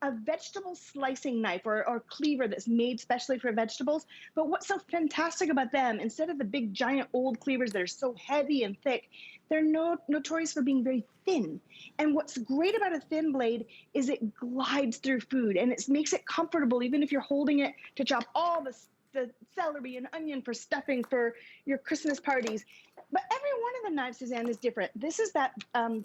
a vegetable slicing knife or cleaver that's made specially for vegetables. But what's so fantastic about them, instead of the big giant old cleavers that are so heavy and thick, they're notorious for being very thin. And what's great about a thin blade is it glides through food and it makes it comfortable, even if you're holding it to chop all the celery and onion for stuffing for your Christmas parties. But every one of the knives, Suzanne, is different. This is that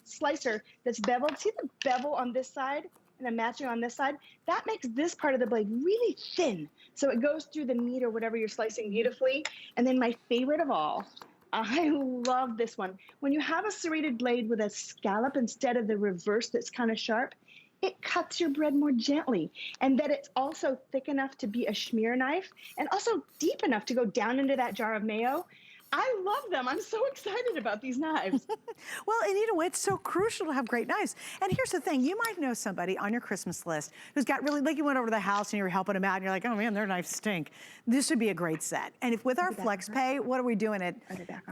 slicer that's beveled. See the bevel on this side and then matching on this side? That makes this part of the blade really thin. So it goes through the meat or whatever you're slicing beautifully. And then my favorite of all, I love this one. When you have a serrated blade with a scallop instead of the reverse that's kind of sharp, it cuts your bread more gently, and that it's also thick enough to be a schmear knife and also deep enough to go down into that jar of mayo. I love them. I'm so excited about these knives. Well, and you know, it's so crucial to have great knives. And here's the thing, you might know somebody on your Christmas list who's got really, like you went over to the house and you were helping them out and you're like, oh man, their knives stink. This would be a great set. And if with our flex pay, what are we doing it?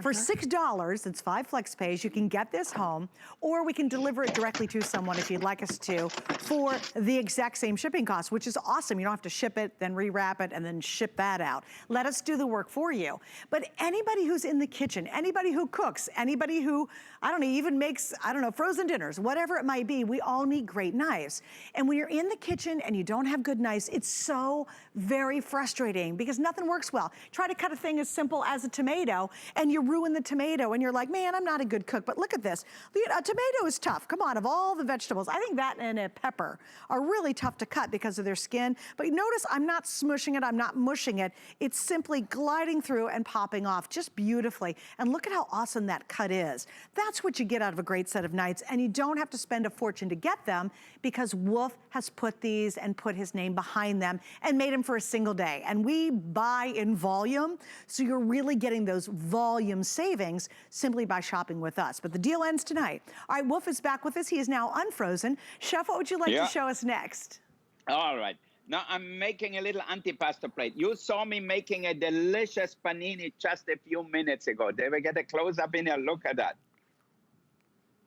For $6, it's 5 flex pays, you can get this home, or we can deliver it directly to someone if you'd like us to for the exact same shipping cost, which is awesome. You don't have to ship it, then rewrap it, and then ship that out. Let us do the work for you. But anybody who's in the kitchen, anybody who cooks, anybody who, I don't know, even makes, I don't know, frozen dinners, whatever it might be, we all need great knives. And when you're in the kitchen and you don't have good knives, it's so very frustrating because nothing works well. Try to cut a thing as simple as a tomato and you ruin the tomato and you're like, man, I'm not a good cook, but look at this. A tomato is tough. Come on, of all the vegetables, I think that and a pepper are really tough to cut because of their skin. But notice I'm not smushing it, I'm not mushing it. It's simply gliding through and popping off just beautifully. And look at how awesome that cut is. That's what you get out of a great set of knives, and you don't have to spend a fortune to get them because Wolf has put these and put his name behind them and made them for a single day. And we buy in volume, so you're really getting those volume savings simply by shopping with us. But the deal ends tonight. All right, Wolf is back with us. He is now unfrozen. Chef, what would you like to show us next? All right. Now I'm making a little antipasto plate. You saw me making a delicious panini just a few minutes ago. Did we get a close-up in here? Look at that.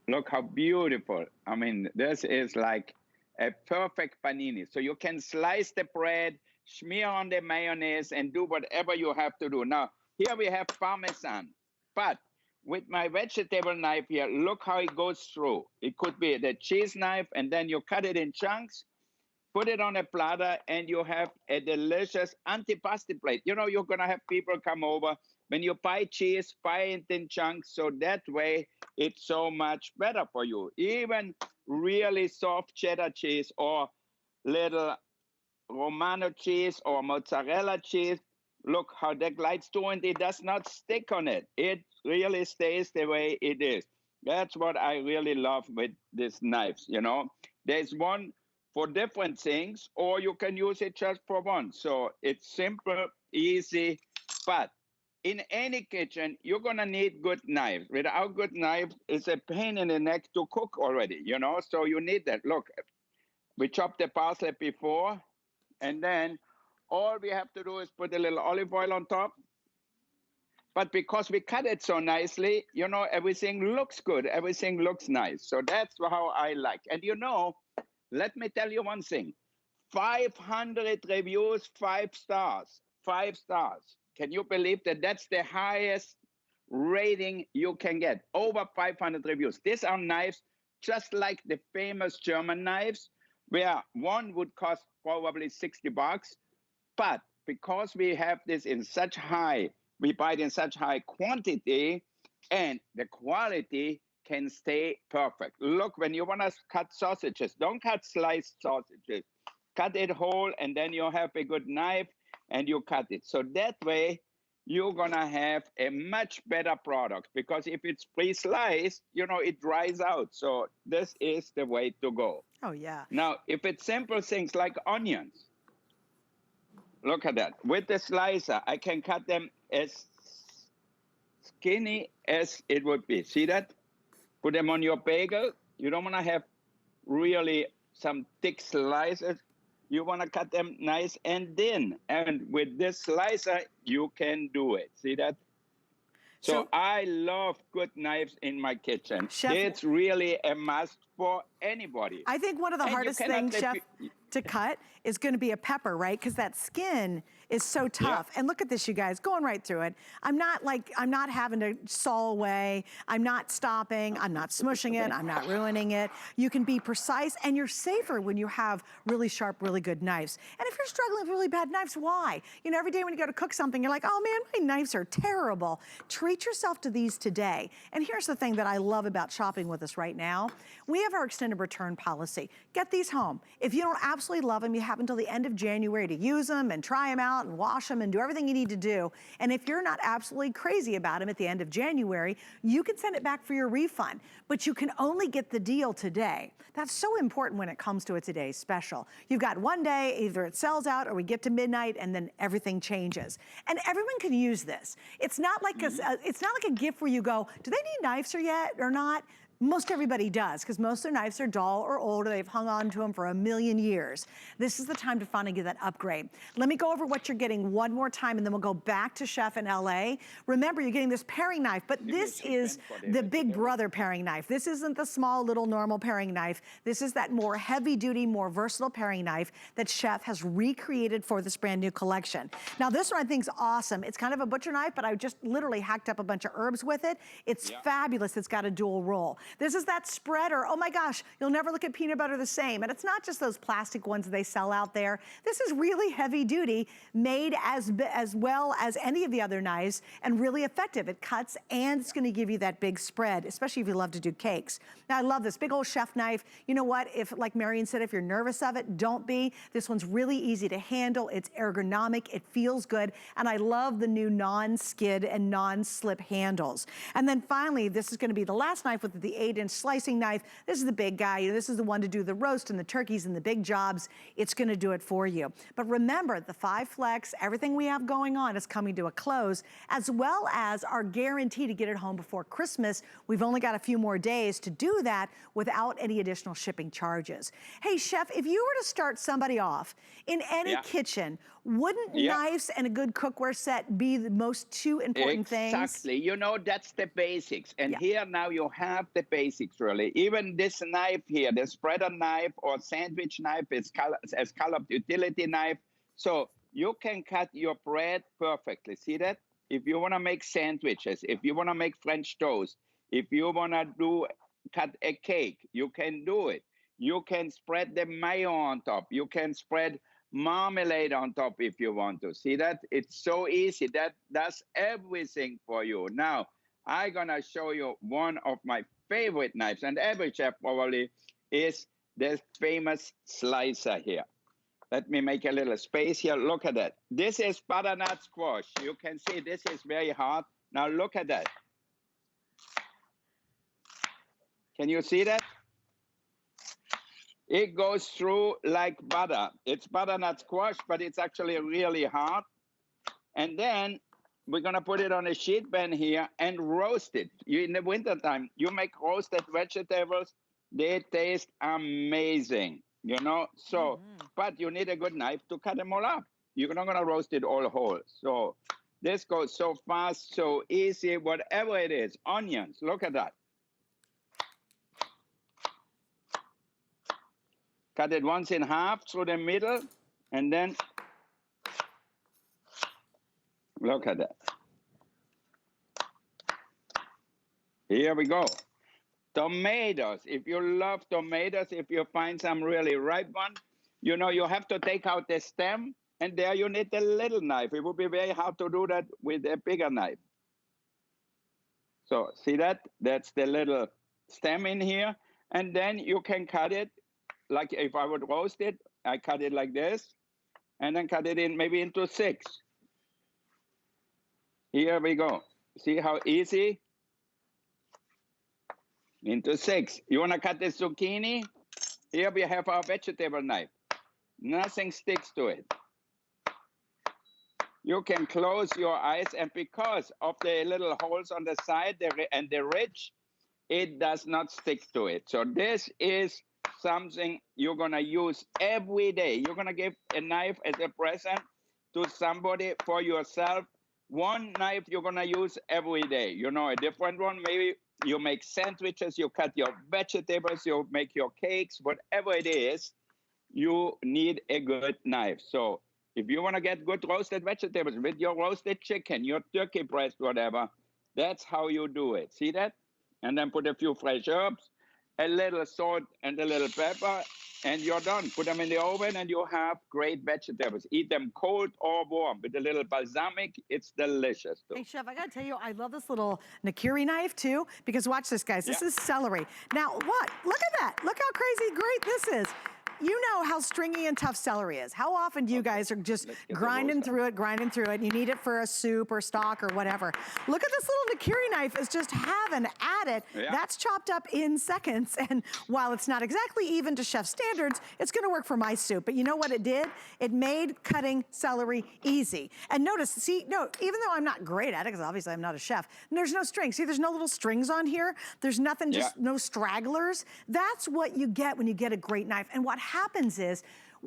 Look how beautiful. I mean, this is like a perfect panini. So you can slice the bread, smear on the mayonnaise, and do whatever you have to do. Now, here we have Parmesan. But with my vegetable knife here, look how it goes through. It could be the cheese knife, and then you cut it in chunks, put it on a platter, and you have a delicious antipasto plate. You know, you're going to have people come over. When you buy cheese, buy it in chunks, so that way it's so much better for you. Even really soft cheddar cheese or little Romano cheese or mozzarella cheese, look how that glides through, and it does not stick on it. It really stays the way it is. That's what I really love with these knives, you know. There's one for different things, or you can use it just for one. So it's simple, easy, but in any kitchen, you're gonna need good knives. Without good knives, it's a pain in the neck to cook already, you know? So you need that. Look, we chopped the parsley before, and then all we have to do is put a little olive oil on top. But because we cut it so nicely, you know, everything looks good. Everything looks nice. So that's how I like. And you know, let me tell you one thing. 500 reviews, 5 stars. 5 stars. Can you believe that that's the highest rating you can get? Over 500 reviews. These are knives just like the famous German knives, where one would cost probably 60 bucks. But because we have this in such high, we buy it in such high quantity, and the quality can stay perfect. Look, when you want to cut sausages, don't cut sliced sausages. Cut it whole, and then you have a good knife, and you cut it. So that way, you're going to have a much better product, because if it's pre-sliced, you know, it dries out. So this is the way to go. Oh, yeah. Now, if it's simple things like onions, look at that. With the slicer, I can cut them as skinny as it would be. See that? Put them on your bagel. You don't want to have really some thick slices. You want to cut them nice and thin. And with this slicer, you can do it. See that? So I love good knives in my kitchen. Chef, it's really a must for anybody. I think one of the hardest things, Chef, to cut is gonna be a pepper, right? Because that skin is so tough. And look at this, you guys, going right through it. I'm not having to saw away. I'm not stopping. I'm not smushing it. I'm not ruining it. You can be precise, and you're safer when you have really sharp, really good knives. And if you're struggling with really bad knives, why? You know, every day when you go to cook something, you're like, oh man, my knives are terrible. Treat yourself to these today. And here's the thing that I love about shopping with us right now. We have our extended return policy. Get these home. If you don't absolutely love them, you have until the end of January to use them and try them out and wash them and do everything you need to do. And if you're not absolutely crazy about them at the end of January, you can send it back for your refund. But you can only get the deal today. That's so important when it comes to a today's special. You've got one day, either it sells out or we get to midnight and then everything changes. And everyone can use this. It's not like it's not like a gift where you go, do they need knives yet or not? Most everybody does, because most of their knives are dull or old, or they've hung on to them for a million years. This is the time to finally get that upgrade. Let me go over what you're getting one more time, and then we'll go back to Chef in LA. Remember, you're getting this paring knife, but this is the big brother paring knife. This isn't the small little normal paring knife. This is that more heavy duty, more versatile paring knife that Chef has recreated for this brand new collection. Now this one I think is awesome. It's kind of a butcher knife, but I just literally hacked up a bunch of herbs with it. It's fabulous. It's got a dual roll. This is that spreader. Oh my gosh, you'll never look at peanut butter the same. And it's not just those plastic ones that they sell out there. This is really heavy duty, made as well as any of the other knives, and really effective. It cuts and it's gonna give you that big spread, especially if you love to do cakes. Now I love this big old chef knife. You know what, if, like Marion said, if you're nervous of it, don't be. This one's really easy to handle. It's ergonomic, it feels good, and I love the new non-skid and non-slip handles. And then finally, this is gonna be the last knife with the 8-inch slicing knife. This is the big guy. You know, this is the one to do the roast and the turkeys and the big jobs. It's gonna do it for you. But remember, the 5 Flex, everything we have going on is coming to a close, as well as our guarantee to get it home before Christmas. We've only got a few more days to do that without any additional shipping charges. Hey, Chef, if you were to start somebody off in any kitchen, wouldn't knives and a good cookware set be the most two important things? Exactly. You know, that's the basics. And here now you have the basics, really. Even this knife here, the spreader knife or sandwich knife, is a scalloped utility knife. So you can cut your bread perfectly. See that? If you want to make sandwiches, if you want to make French toast, if you want to cut a cake, you can do it. You can spread the mayo on top. You can spread marmalade on top if you want to. See that? It's so easy. That does everything for you. Now, I'm going to show you one of my favorite knives, and every chef probably, is the famous slicer here. Let me make a little space here. Look at that. This is butternut squash. You can see this is very hard. Now look at that. Can you see that? It goes through like butter. It's butternut squash, but it's actually really hard. And then we're going to put it on a sheet pan here and roast it. In the wintertime, you make roasted vegetables. They taste amazing, you know. So, but you need a good knife to cut them all up. You're not going to roast it all whole. So this goes so fast, so easy, whatever it is. Onions, look at that. Cut it once in half through the middle, and then look at that. Here we go. Tomatoes. If you love tomatoes, if you find some really ripe one, you know, you have to take out the stem, and there you need a little knife. It would be very hard to do that with a bigger knife. So see that? That's the little stem in here. And then you can cut it. Like if I would roast it, I cut it like this, and then cut it in maybe into 6. Here we go. See how easy? Into 6. You want to cut the zucchini? Here we have our vegetable knife. Nothing sticks to it. You can close your eyes, and because of the little holes on the side and the ridge, it does not stick to it. So this is something you're going to use every day. You're going to give a knife as a present to somebody, for yourself. One knife you're going to use every day. You know, a different one. Maybe you make sandwiches, you cut your vegetables, you make your cakes, whatever it is. you need a good knife. So if you want to get good roasted vegetables with your roasted chicken, your turkey breast, whatever, that's how you do it. See that? And then put a few fresh herbs, a little salt and a little pepper, and you're done. Put them in the oven and you have great vegetables. Eat them cold or warm with a little balsamic. It's delicious too. Hey, Chef, I gotta tell you, I love this little Nakiri knife too, because watch this, guys. This is celery. Now, what? Look at that. Look how crazy great this is. You know how stringy and tough celery is. How often do you guys are just grinding through it, and you need it for a soup or stock or whatever. Look at this little Nakiri knife is just heaven at it. That's chopped up in seconds. And while it's not exactly even to chef standards, it's gonna work for my soup. But you know what it did? It made cutting celery easy. And notice, see, no, even though I'm not great at it, because obviously I'm not a chef, there's no strings. See, there's no little strings on here. There's nothing, just no stragglers. That's what you get when you get a great knife. And what happens is,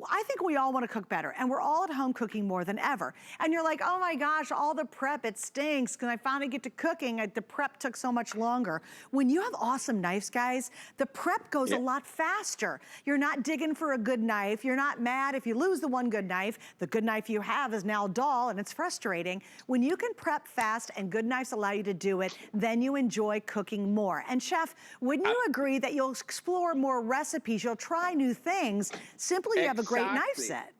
I think we all want to cook better, and we're all at home cooking more than ever. And you're like, oh my gosh, all the prep, it stinks. Because I finally get to cooking, the prep took so much longer. When you have awesome knives, guys, the prep goes a lot faster. You're not digging for a good knife. You're not mad if you lose the one good knife. The good knife you have is now dull, and it's frustrating. When you can prep fast and good knives allow you to do it, then you enjoy cooking more. And Chef, wouldn't you agree that you'll explore more recipes, you'll try new things, simply you have a great knife set?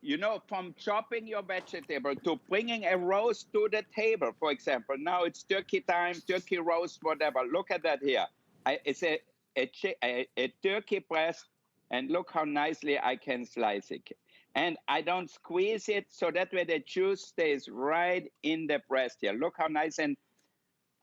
You know, from chopping your vegetable to bringing a roast to the table, for example. Now it's turkey time, turkey roast, whatever. Look at that here. It's a turkey breast, and look how nicely I can slice it. And I don't squeeze it, so that way the juice stays right in the breast here. Look how nice and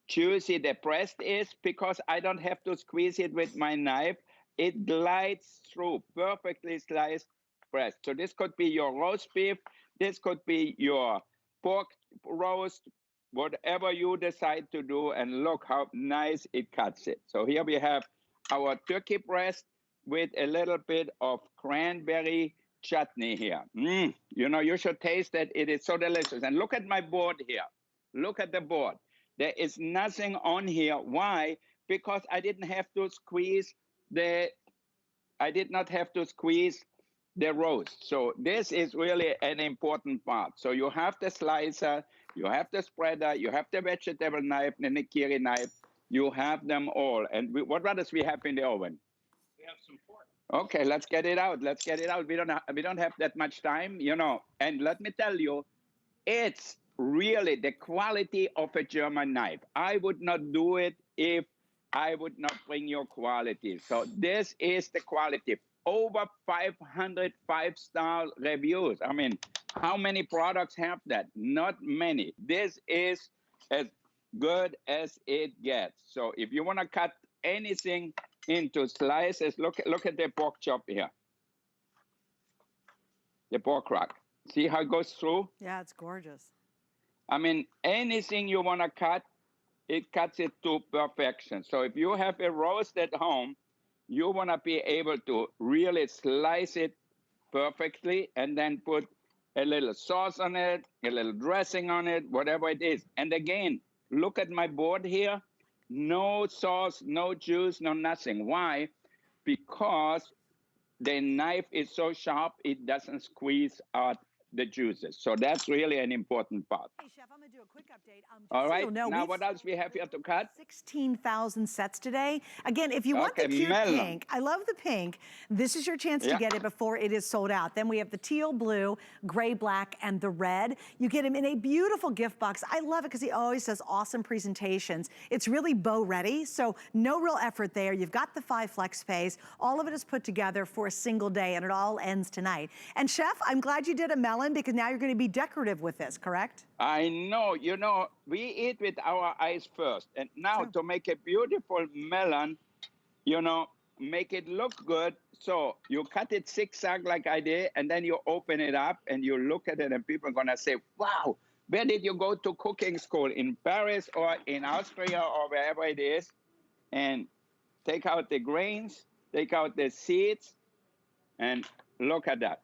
juicy the breast is, because I don't have to squeeze it with my knife. It glides through, perfectly sliced breast. So this could be your roast beef, this could be your pork roast, whatever you decide to do, and look how nice it cuts it. So here we have our turkey breast with a little bit of cranberry chutney here. You know, you should taste it. It is so delicious. And look at my board here. Look at the board. There is nothing on here. Why? Because I didn't have to squeeze I did not have to squeeze the roast. So this is really an important part. So you have the slicer, you have the spreader, you have the vegetable knife, the Nakiri knife, you have them all. And what else we have in the oven? We have some pork. Okay, let's get it out. Let's get it out. We don't have that much time, you know. And let me tell you, it's really the quality of a German knife. I would not do it if I would not bring your quality. So this is the quality. Over 500 five-star reviews. I mean, how many products have that? Not many. This is as good as it gets. So if you want to cut anything into slices, look at the pork chop here. The pork rack. See how it goes through? Yeah, it's gorgeous. I mean, anything you want to cut, it cuts it to perfection. So if you have a roast at home, you want to be able to really slice it perfectly and then put a little sauce on it, a little dressing on it, whatever it is. And again, look at my board here. No sauce, no juice, no nothing. Why? Because the knife is so sharp, it doesn't squeeze out the juices. So that's really an important part. Hey, Chef, I'm going to do a quick update. All right, now what else we have here to cut? 16,000 sets today. Again, if you want the cute pink, I love the pink, this is your chance to get it before it is sold out. Then we have the teal blue, gray black, and the red. You get them in a beautiful gift box. I love it because he always does awesome presentations. It's really bow ready, so no real effort there. You've got the 5 flex space. All of it is put together for a single day, and it all ends tonight. And Chef, I'm glad you did a melon, because now you're going to be decorative with this, correct? I know. You know, we eat with our eyes first. And now to make a beautiful melon, you know, make it look good. So you cut it zigzag like I did, and then you open it up and you look at it, and people are going to say, wow, where did you go to cooking school? In Paris or in Austria or wherever it is? And take out the grains, take out the seeds, and look at that.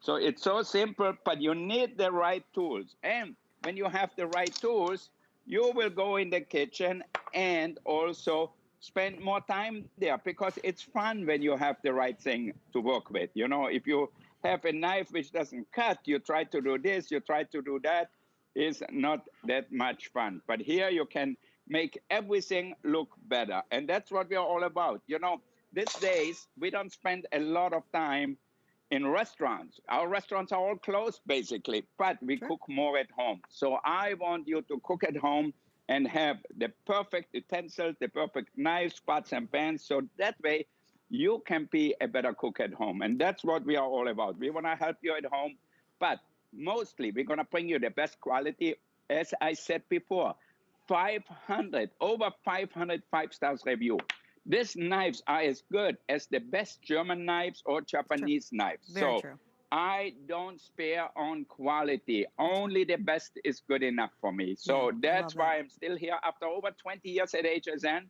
So it's so simple, but you need the right tools. And when you have the right tools, you will go in the kitchen and also spend more time there because it's fun when you have the right thing to work with. You know, if you have a knife which doesn't cut, you try to do this, you try to do that, is not that much fun. But here you can make everything look better. And that's what we're all about. You know, these days, we don't spend a lot of time in restaurants. Our restaurants are all closed, basically, but we cook more at home. So I want you to cook at home and have the perfect utensils, the perfect knives, pots, and pans. So that way, you can be a better cook at home. And that's what we are all about. We want to help you at home, but mostly we're going to bring you the best quality. As I said before, over 500 5-star review. These knives are as good as the best German knives or Japanese knives. Very true. I don't spare on quality. Only the best is good enough for me. So that's why I'm still here after over 20 years at HSN.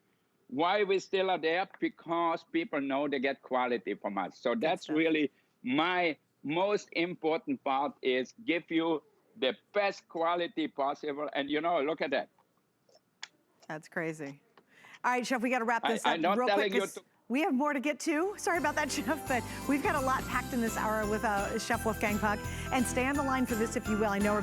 Why we still are there? Because people know they get quality from us. So that's really my most important part, is give you the best quality possible. And you know, look at that. That's crazy. All right, Chef, we got to wrap this up I'm real not quick. telling you We have more to get to. Sorry about that, Chef, but we've got a lot packed in this hour with Chef Wolfgang Puck. And stay on the line for this, if you will. I know we're